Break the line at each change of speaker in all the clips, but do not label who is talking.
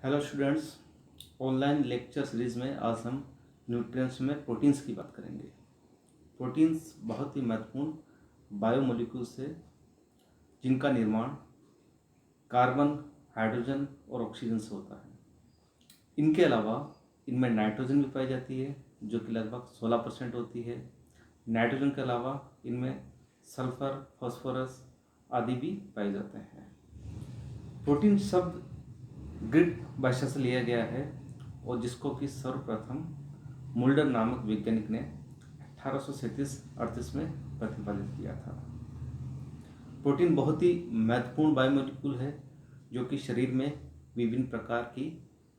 Hello students, online lecture series में आज हम न्यूट्रिएंट्स में प्रोटीन्स की बात करेंगे। प्रोटीन्स बहुत ही महत्वपूर्ण बायोमोलिक्यूल्स है जिनका निर्माण कार्बन, हाइड्रोजन और ऑक्सीजन से होता है। इनके अलावा इनमें नाइट्रोजन भी पाई जाती है जो कि लगभग 16% होती है। नाइट्रोजन के अलावा इनमें सल्फर, फास्फोरस आदि भी पाए जाते हैं। प्रोटीन शब्द ग्रीक भाषा से लिया गया है और जिसको कि सर्वप्रथम मुल्डर नामक वैज्ञानिक ने 1837-38 में प्रतिपादित किया था। प्रोटीन बहुत ही महत्वपूर्ण बायोमोलिक्यूल है जो कि शरीर में विभिन्न प्रकार की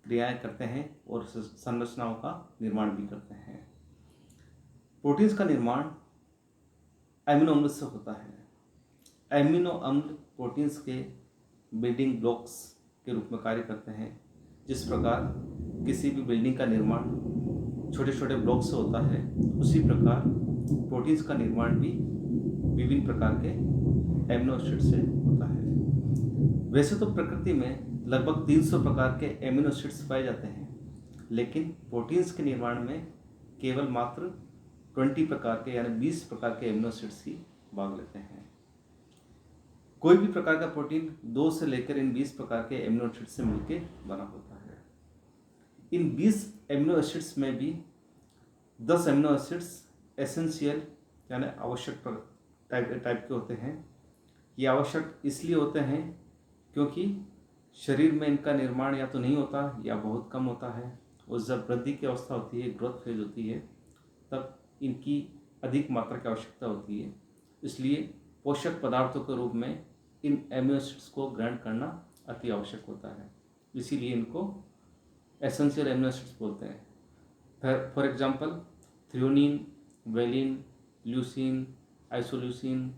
क्रियाएं करते हैं और संरचनाओं का निर्माण भी करते हैं। प्रोटीन्स का निर्माण एमिनो अम्ल से होता है। एमिनो अम्ल प्रोटीन्स के बिल्डिंग ब्लॉक्स के रूप में कार्य करते हैं। जिस प्रकार किसी भी बिल्डिंग का निर्माण छोटे छोटे ब्लॉक से होता है, उसी प्रकार प्रोटीन्स का निर्माण भी विभिन्न प्रकार के एमिनो एसिड से होता है। वैसे तो प्रकृति में लगभग 300 प्रकार के एमिनो एसिड्स पाए जाते हैं, लेकिन प्रोटीन्स के निर्माण में केवल मात्र 20 प्रकार के यानी 20 प्रकार के एमिनो एसिड्स ही भाग लेते हैं। कोई भी प्रकार का प्रोटीन 2 से लेकर इन 20 प्रकार के एमिनो एसिड से मिलकर बना होता है। इन 20 एमिनो एसिड्स में भी 10 एमिनो एसिड्स एसेंशियल यानी आवश्यक टाइप के होते हैं। ये आवश्यक इसलिए होते हैं क्योंकि शरीर में इनका निर्माण या तो नहीं होता या बहुत कम होता है, और जब वृद्धि की अवस्था होती है, ग्रोथ फेज होती है, तब इनकी अधिक मात्रा की आवश्यकता होती है। इसलिए पोषक पदार्थों के रूप में इन एमिनो एसिड्स को ग्रहण करना अति आवश्यक होता है। इसीलिए इनको एसेंशियल एमिनो एसिड्स बोलते हैं। For example threonine, valine, leucine, isoleucine,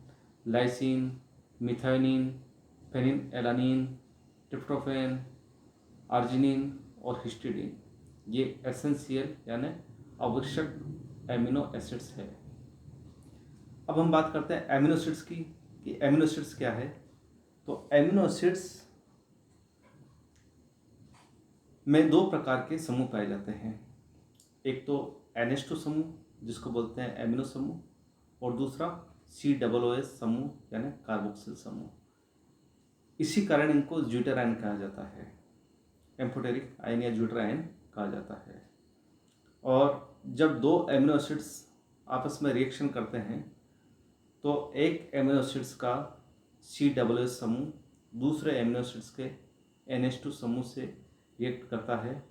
lysine, methionine, phenylalanine, tryptophan, arginine और हिस्टिडीन ये एसेंशियल यानी आवश्यक एमिनो एसिड्स है। अब हम बात करते हैं एमिनो एसिड्स की कि एमिनो एसिड्स क्या है। तो एमिनो एसिड्स में 2 प्रकार के समूह पाए जाते हैं। एक तो NH2 समूह जिसको बोलते हैं एमिनो समूह, और दूसरा COOS समूह यानी कार्बोक्सिल समूह। इसी कारण इनको ज्यूटर आयन कहा जाता है, एम्फोटेरिक आयन या ज्यूटर आयन कहा जाता है। और जब 2 एमिनो एसिड्स आपस में रिएक्शन करते हैं तो एक एमिनो एसिड्स का COOS समूह दूसरे एमिनो एसिड्स के NH2 समूह से रिएक्ट करता है,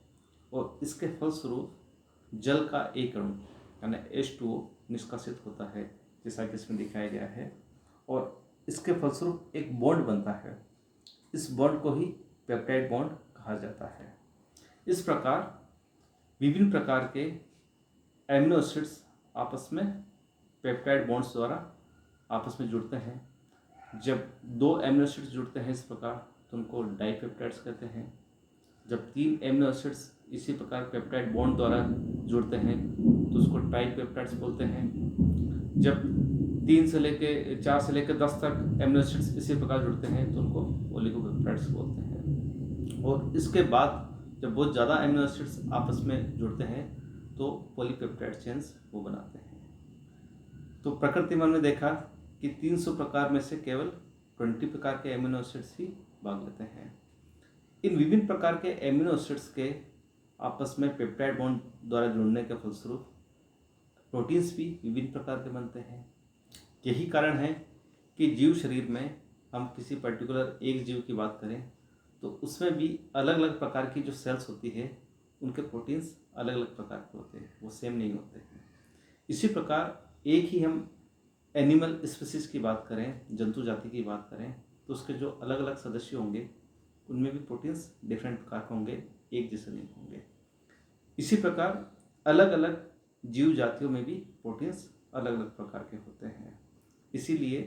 और इसके फलस्वरूप जल का एक अणु यानी H2O निष्कासित होता है, जैसा कि इसमें दिखाया गया है। और इसके फलस्वरूप एक बॉन्ड बनता है। इस बॉन्ड को ही पेप्टाइड बॉन्ड कहा जाता है। इस प्रकार विभिन्न प्रकार के एमिनो एसिड्स आपस में पेप्टाइड बॉन्ड्स द्वारा आपस में जुड़ते हैं। जब 2 एमिनो एसिड्स जुड़ते हैं इस प्रकार तो उनको डाइपेप्टाइड्स कहते हैं। जब 3 एमिनो एसिड्स इसी प्रकार पेप्टाइड बॉन्ड द्वारा जुड़ते हैं तो उसको ट्राइपेप्टाइड्स बोलते हैं। जब 3 से लेके 4 से लेकर 10 तक एमिनो एसिड्स इसी प्रकार जुड़ते हैं तो उनको ओलिगोपेप्टाइड्स बोलते हैं। और इसके बाद जब बहुत ज़्यादा एमिनो एसिड्स आपस में जुड़ते हैं तो पॉलीपेप्टाइड चेन्स वो बनाते हैं। तो प्रकृति में हमने देखा कि 300 प्रकार में से केवल 20 प्रकार के एमिनो एसिड्स ही भाग लेते हैं। इन विभिन्न प्रकार के एमिनो एसिड्स के आपस में पेप्टाइड बॉन्ड द्वारा जुड़ने के फलस्वरूप प्रोटीन्स भी विभिन्न प्रकार के बनते हैं। यही कारण है कि जीव शरीर में हम किसी पर्टिकुलर एक जीव की बात करें तो उसमें भी अलग अलग प्रकार की जो सेल्स होती है उनके प्रोटीन्स अलग अलग प्रकार के होते हैं, वो सेम नहीं होते हैं। इसी प्रकार एक ही हम एनिमल स्पीसीज की बात करें, जंतु जाति की बात करें, तो उसके जो अलग अलग सदस्य होंगे उनमें भी प्रोटीन्स डिफरेंट प्रकार के होंगे, एक जैसे नहीं होंगे। इसी प्रकार अलग अलग जीव जातियों में भी प्रोटीन्स अलग अलग प्रकार के होते हैं। इसीलिए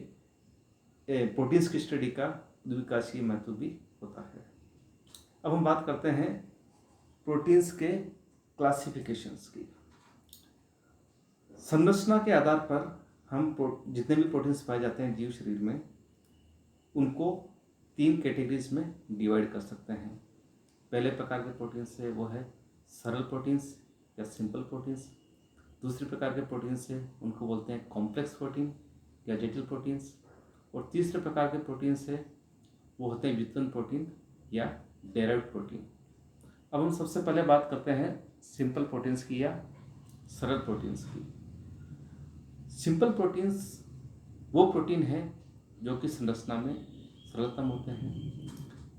प्रोटीन्स की स्टडी का द्विकाशीय महत्व भी होता है। अब हम बात करते हैं प्रोटीन्स के क्लासिफिकेशंस की। संरचना के आधार पर हम जितने भी प्रोटीन्स पाए जाते हैं जीव शरीर में उनको 3 कैटेगरीज में डिवाइड कर सकते हैं। पहले प्रकार के प्रोटीन्स है वो है सरल प्रोटीन्स या सिंपल प्रोटीन्स। दूसरे प्रकार के प्रोटीन्स है उनको बोलते हैं कॉम्प्लेक्स प्रोटीन या जटिल प्रोटीन्स। और तीसरे प्रकार के प्रोटीन्स है वो होते हैं व्युत्पन्न प्रोटीन या डेराइव्ड प्रोटीन। अब हम सबसे पहले बात करते हैं सिंपल प्रोटीन्स की या सरल प्रोटीन्स की। सिंपल प्रोटीन्स वो प्रोटीन है जो कि संरचना में सरलतम होते हैं।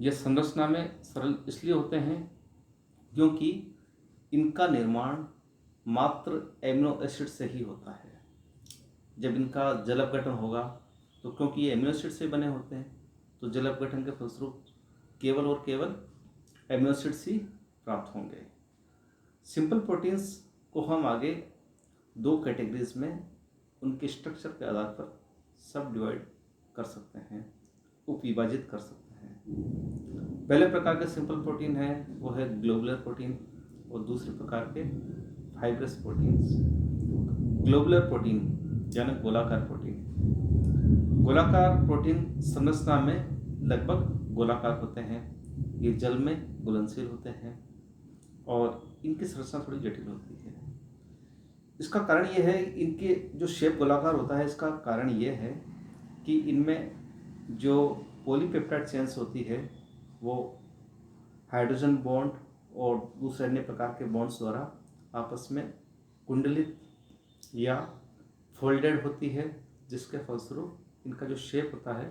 ये संरचना में सरल इसलिए होते हैं क्योंकि इनका निर्माण मात्र एमिनो एसिड से ही होता है। जब इनका जल अपघटन होगा तो क्योंकि ये एमिनो एसिड से बने होते हैं तो जल अपघटन के फलस्वरूप केवल और केवल एमिनो एसिड्स ही प्राप्त होंगे। सिंपल प्रोटीन्स को हम आगे दो कैटेगरीज में उनके स्ट्रक्चर के आधार पर सब डिवाइड कर सकते हैं, उपविभाजित कर सकते हैं। पहले प्रकार के सिंपल प्रोटीन है वो है ग्लोबुलर प्रोटीन और दूसरे प्रकार के फाइब्रस प्रोटीन्स। ग्लोबुलर प्रोटीन यानी गोलाकार प्रोटीन। गोलाकार प्रोटीन संरचना में लगभग गोलाकार होते हैं। ये जल में घुलनशील होते हैं और इनकी संरचना थोड़ी जटिल होती है। इसका कारण ये है, इनके जो शेप गोलाकार होता है इसका कारण ये है कि इनमें जो पॉलीपेप्टाइड चेन्स होती है वो हाइड्रोजन बॉन्ड और दूसरे अन्य प्रकार के बॉन्ड्स द्वारा आपस में कुंडलित या फोल्डेड होती है, जिसके फलस्वरूप इनका जो शेप होता है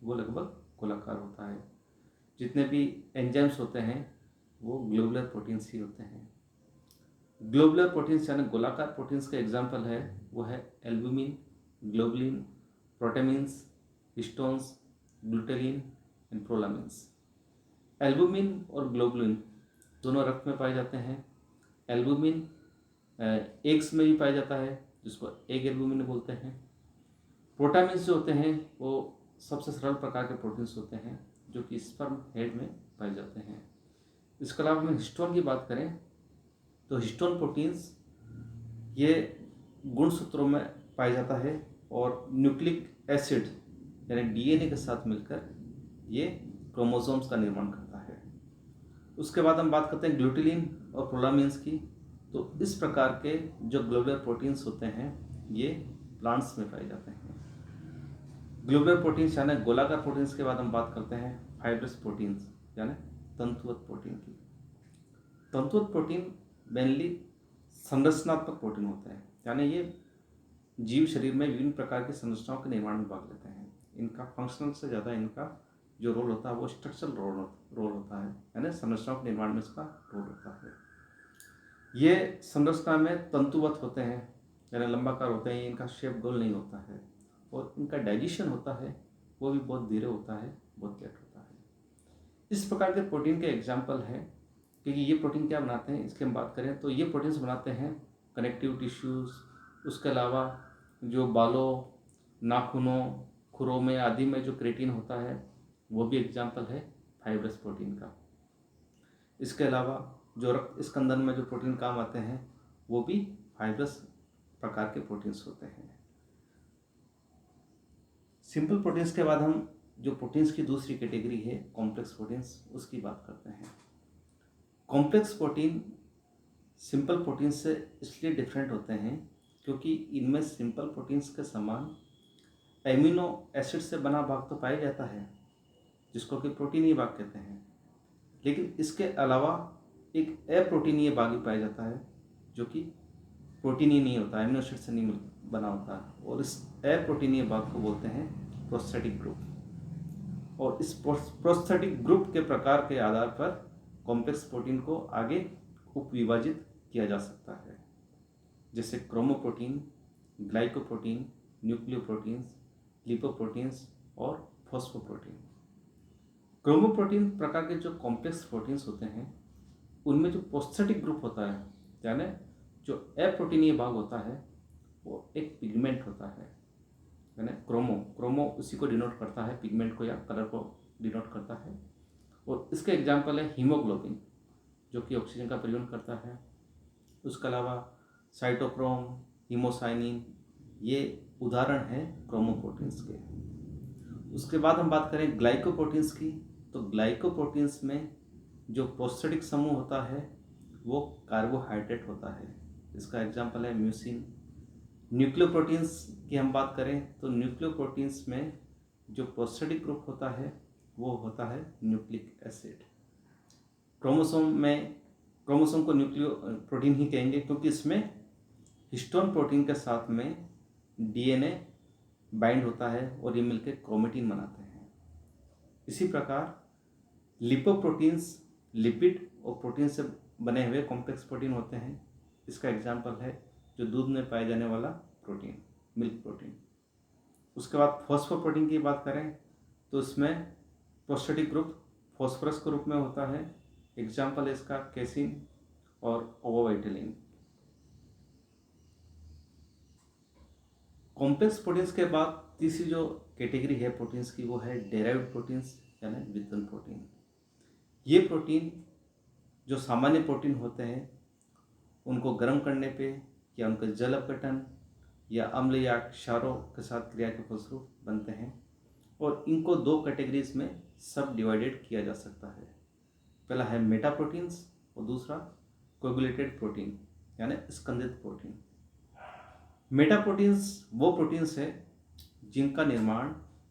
वो लगभग गोलाकार होता है। जितने भी एंजाइम्स होते हैं वो ग्लोबुलर प्रोटीन्स ही होते हैं। ग्लोबुलर प्रोटीन्स यानी गोलाकार प्रोटीन्स का एग्जाम्पल है वो है albumin, globulin, protamines, histones, glutelin and prolamins. Albumin और ग्लोबुलिन दोनों रक्त में पाए जाते हैं। एल्बुमिन एग्स में भी पाया जाता है जिसको एग एल्बुमिन बोलते हैं। प्रोटामिन्स जो होते हैं वो सबसे सरल प्रकार के प्रोटीन्स होते हैं जो कि स्पर्म हेड में पाए जाते हैं। इसके अलावा हम हिस्टोन की बात करें तो हिस्टोन प्रोटीन्स ये गुणसूत्रों में पाया जाता है और न्यूक्लिक एसिड यानी डीएनए के साथ मिलकर ये क्रोमोसोम्स का निर्माण करता है। उसके बाद हम बात करते हैं ग्लूटेलिन और प्रोलामिन्स की। तो इस प्रकार के जो ग्लोबुलर प्रोटीन्स होते हैं ये प्लांट्स में पाए जाते हैं। ग्लोबुलर प्रोटीन्स यानी गोलाकार प्रोटीन्स के बाद हम बात करते हैं फाइब्रस प्रोटीन्स यानी तंतुवत प्रोटीन की। तंतुवत प्रोटीन मेनली संरचनात्मक प्रोटीन होते हैं, यानी ये जीव शरीर में विभिन्न प्रकार की संरचनाओं के निर्माण में भाग लेते हैं। इनका फंक्शनल से ज़्यादा इनका जो रोल होता है वो स्ट्रक्चरल रोल होता है, यानी संरचनाओं के निर्माण में इसका रोल होता है। ये संरचना में तंतुवत होते हैं यानी लंबाकार होते हैं। इनका शेप गोल नहीं होता है और इनका डाइजेशन होता है वो भी बहुत धीरे होता है, बहुत लेट होता है। इस प्रकार के प्रोटीन के एग्जाम्पल हैं कि ये प्रोटीन क्या बनाते हैं। इसकी हम बात करें तो ये प्रोटीन्स बनाते हैं कनेक्टिव टिश्यूज़। उसके अलावा जो बालों, नाखूनों, खुरों में आदि में जो क्रेटिन होता है वो भी एग्जाम्पल है फाइब्रस प्रोटीन का। इसके अलावा जो रक्त स्कंदन में जो प्रोटीन काम आते हैं वो भी फाइब्रस प्रकार के प्रोटीन्स होते हैं। सिंपल प्रोटीन्स के बाद हम जो प्रोटीन्स की दूसरी कैटेगरी है कॉम्प्लेक्स प्रोटीन्स, उसकी बात करते हैं। कॉम्प्लेक्स प्रोटीन सिंपल प्रोटीन से इसलिए डिफरेंट होते हैं क्योंकि इनमें सिंपल प्रोटीन्स के समान एमिनो एसिड से बना भाग तो पाया जाता है जिसको कि प्रोटीनीय भाग कहते हैं, लेकिन इसके अलावा एक अप्रोटीनीय भाग भी पाया जाता है जो कि प्रोटीनीय नहीं होता, एमिनो एसिड से नहीं बना होता, और इस अप्रोटीनीय भाग को बोलते हैं प्रोस्थेटिक ग्रुप। और इस प्रोस्थेटिक ग्रुप के प्रकार के आधार पर कॉम्प्लेक्स प्रोटीन को आगे उपविभाजित किया जा सकता है, जैसे क्रोमोप्रोटीन, ग्लाइकोप्रोटीन, न्यूक्लियोप्रोटीन्स, लिपोप्रोटीन्स और फॉस्फोप्रोटीन। क्रोमोप्रोटीन प्रकार के जो कॉम्प्लेक्स प्रोटीन्स होते हैं उनमें जो प्रोस्थेटिक ग्रुप होता है यानी जो अप्रोटीनीय भाग होता है वो एक पिगमेंट होता है, यानी क्रोमो उसी को डिनोट करता है, पिगमेंट को या कलर को डिनोट करता है। और इसके एग्जाम्पल है हीमोग्लोबिन जो कि ऑक्सीजन का परिवहन करता है। उसके अलावा साइटोक्रोम, हीमोसाइनिन, ये उदाहरण हैं क्रोमोप्रोटीन्स के। उसके बाद हम बात करें ग्लाइकोप्रोटीन्स की, तो ग्लाइकोप्रोटीन्स में जो प्रोस्टेटिक समूह होता है वो कार्बोहाइड्रेट होता है। इसका एग्जाम्पल है म्यूसिन। न्यूक्लियोप्रोटीन्स की हम बात करें तो न्यूक्लियोप्रोटीन्स में जो प्रोस्टेटिक ग्रुप होता है वो होता है न्यूक्लिक एसिड। क्रोमोसोम को न्यूक्लियो प्रोटीन ही कहेंगे क्योंकि इसमें हिस्टोन प्रोटीन के साथ में डीएनए बाइंड होता है और ये मिलकर क्रोमेटिन बनाते हैं। इसी प्रकार लिपोप्रोटीन्स लिपिड और प्रोटीन से बने हुए कॉम्प्लेक्स प्रोटीन होते हैं। इसका एग्जाम्पल है जो दूध में पाए जाने वाला प्रोटीन, मिल्क प्रोटीन। उसके बाद फॉस्फोप्रोटीन की बात करें तो इसमें प्रोस्टेटिक ग्रुप फॉस्फोरस के रूप में होता है। एग्जाम्पल है इसका कैसिन और ओवोवाइटिलिन। कॉम्प्लेक्स प्रोटीन्स के बाद तीसरी जो कैटेगरी है प्रोटीन्स की वो है डेराइव्ड प्रोटीन्स यानी व्युत्पन्न प्रोटीन। ये प्रोटीन जो सामान्य प्रोटीन होते हैं उनको गर्म करने पे या उनका जल अपघटन या अम्ल या क्षारों के साथ क्रिया के फलस्वरूप बनते हैं और इनको दो कैटेगरीज में सब डिवाइडेड किया जा सकता है। पहला है मेटा प्रोटीन्स और दूसरा कोगुलेटेड प्रोटीन यानी स्कंदित प्रोटीन। मेटा प्रोटीन्स वो प्रोटीन्स है जिनका निर्माण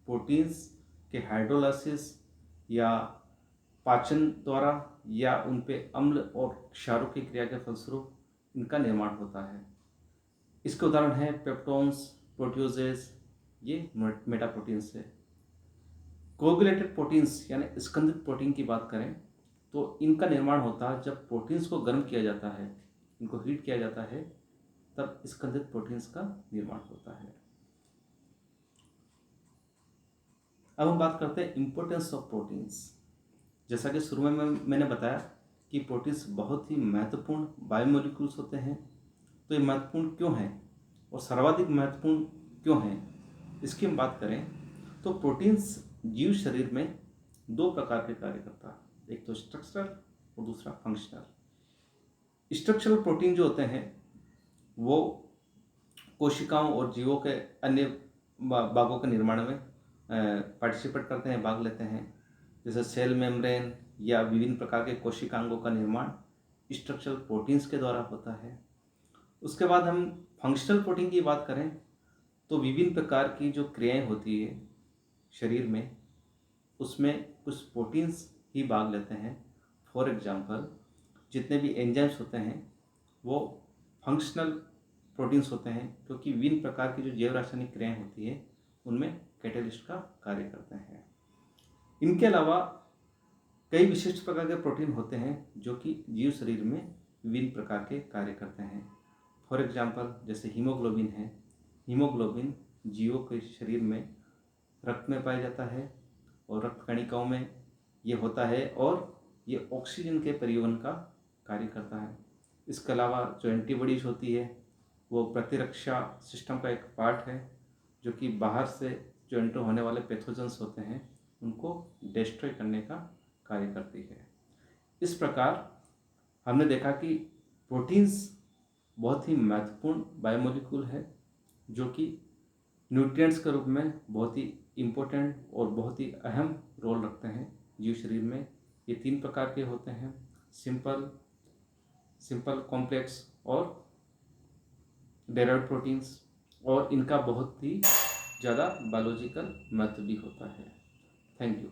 प्रोटीन्स के हाइड्रोलाइसिस या पाचन द्वारा या उन पे अम्ल और क्षारों की क्रिया के फलस्वरूप इनका निर्माण होता है। इसके उदाहरण हैं पेप्टोन्स, प्रोटियोजेस, ये मेटा प्रोटीन्स है। कोगुलेटेड प्रोटीन्स यानी स्कंदित प्रोटीन की बात करें तो इनका निर्माण होता है जब प्रोटीन्स को गर्म किया जाता है, इनको हीट किया जाता है, तब स्कंदित प्रोटीन्स का निर्माण होता है। अब हम बात करते हैं इंपॉर्टेंस ऑफ प्रोटीन्स। जैसा कि शुरू में मैंने बताया कि प्रोटीन्स बहुत ही महत्वपूर्ण बायोमोलिक्यूल्स होते हैं। तो ये महत्वपूर्ण क्यों हैं और सर्वाधिक महत्वपूर्ण क्यों हैं, इसकी हम बात करें तो प्रोटीन्स जीव शरीर में दो प्रकार के कार्य करता है, एक तो स्ट्रक्चरल और दूसरा फंक्शनल। स्ट्रक्चरल प्रोटीन जो होते हैं वो कोशिकाओं और जीवों के अन्य भागों के निर्माण में पार्टिसिपेट करते हैं, भाग लेते हैं। जैसे सेल मेम्ब्रेन या विभिन्न प्रकार के कोशिकांगों का निर्माण स्ट्रक्चरल प्रोटीन्स के द्वारा होता है। उसके बाद हम फंक्शनल प्रोटीन की बात करें तो विभिन्न प्रकार की जो क्रियाएं होती है शरीर में उसमें कुछ प्रोटीन्स ही भाग लेते हैं। फॉर एग्जांपल जितने भी एंजाइम्स होते हैं वो फंक्शनल प्रोटीन्स होते हैं क्योंकि विभिन्न प्रकार की जो जैव रासायनिक क्रियाएं होती है उनमें कैटेलिस्ट का कार्य करते हैं। इनके अलावा कई विशिष्ट प्रकार के प्रोटीन होते हैं जो कि जीव शरीर में विभिन्न प्रकार के कार्य करते हैं। फॉर एग्जांपल जैसे हीमोग्लोबिन है। हीमोग्लोबिन जीवों के शरीर में रक्त में पाया जाता है और रक्त कणिकाओं में ये होता है और ये ऑक्सीजन के परिवहन का कार्य करता है। इसके अलावा जो एंटीबॉडीज होती है वो प्रतिरक्षा सिस्टम का एक पार्ट है जो कि बाहर से जो एंटर होने वाले पैथोजेंस होते हैं उनको डिस्ट्रॉय करने का कार्य करती है। इस प्रकार हमने देखा कि प्रोटीन्स बहुत ही महत्वपूर्ण बायोमोलिक्यूल है जो कि न्यूट्रिएंट्स के रूप में बहुत ही इम्पोर्टेंट और बहुत ही अहम रोल रखते हैं जीव शरीर में। ये तीन प्रकार के होते हैं, सिंपल, कॉम्प्लेक्स और डेराइव्ड प्रोटीन्स, और इनका बहुत ही ज़्यादा बायोलॉजिकल महत्व भी होता है। Thank you.